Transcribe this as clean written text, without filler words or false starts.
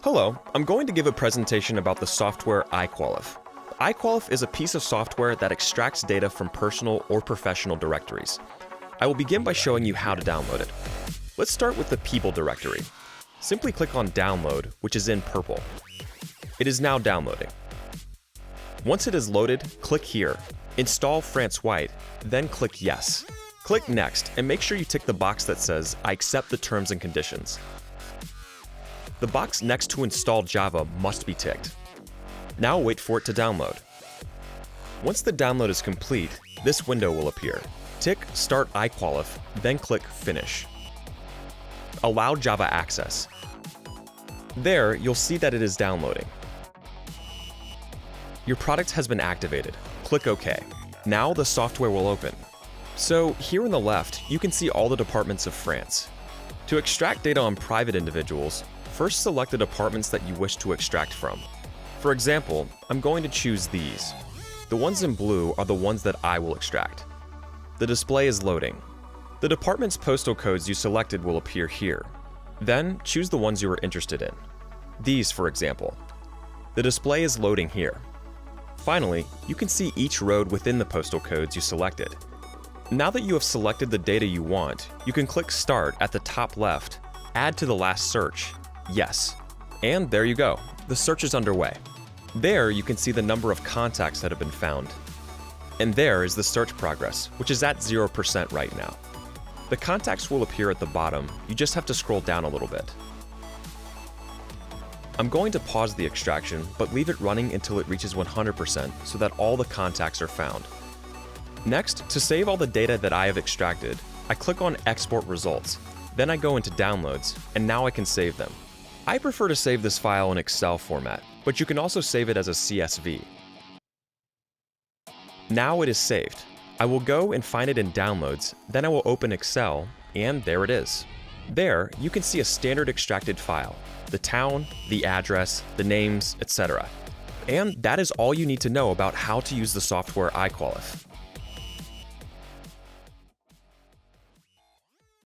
Hello, I'm going to give a presentation about the software iQualif. iQualif is a piece of software that extracts data from personal or professional directories. I will begin by showing you how to download it. Let's start with the people directory. Simply click on Download, which is in purple. It is now downloading. Once it is loaded, click here, Install France White, then click Yes. Click Next and make sure you tick the box that says, I accept the terms and conditions. The box next to Install Java must be ticked. Now wait for it to download. Once the download is complete, this window will appear. Tick Start iQualif, then click Finish. Allow Java access. There, you'll see that it is downloading. Your product has been activated. Click OK. Now the software will open. So here on the left, you can see all the departments of France. To extract data on private individuals, first select the departments that you wish to extract from. For example, I'm going to choose these. The ones in blue are the ones that I will extract. The display is loading. The department's postal codes you selected will appear here. Then choose the ones you are interested in. These, for example. The display is loading here. Finally, you can see each road within the postal codes you selected. Now that you have selected the data you want, you can click Start at the top left, Add to the last search, Yes. And there you go, the search is underway. There you can see the number of contacts that have been found. And there is the search progress, which is at 0% right now. The contacts will appear at the bottom, you just have to scroll down a little bit. I'm going to pause the extraction, but leave it running until it reaches 100% so that all the contacts are found. Next, to save all the data that I have extracted, I click on Export Results. Then I go into Downloads, and now I can save them. I prefer to save this file in Excel format, but you can also save it as a CSV. Now it is saved. I will go and find it in Downloads, then I will open Excel, and there it is. There, you can see a standard extracted file, the town, the address, the names, etc. And that is all you need to know about how to use the software iQualif.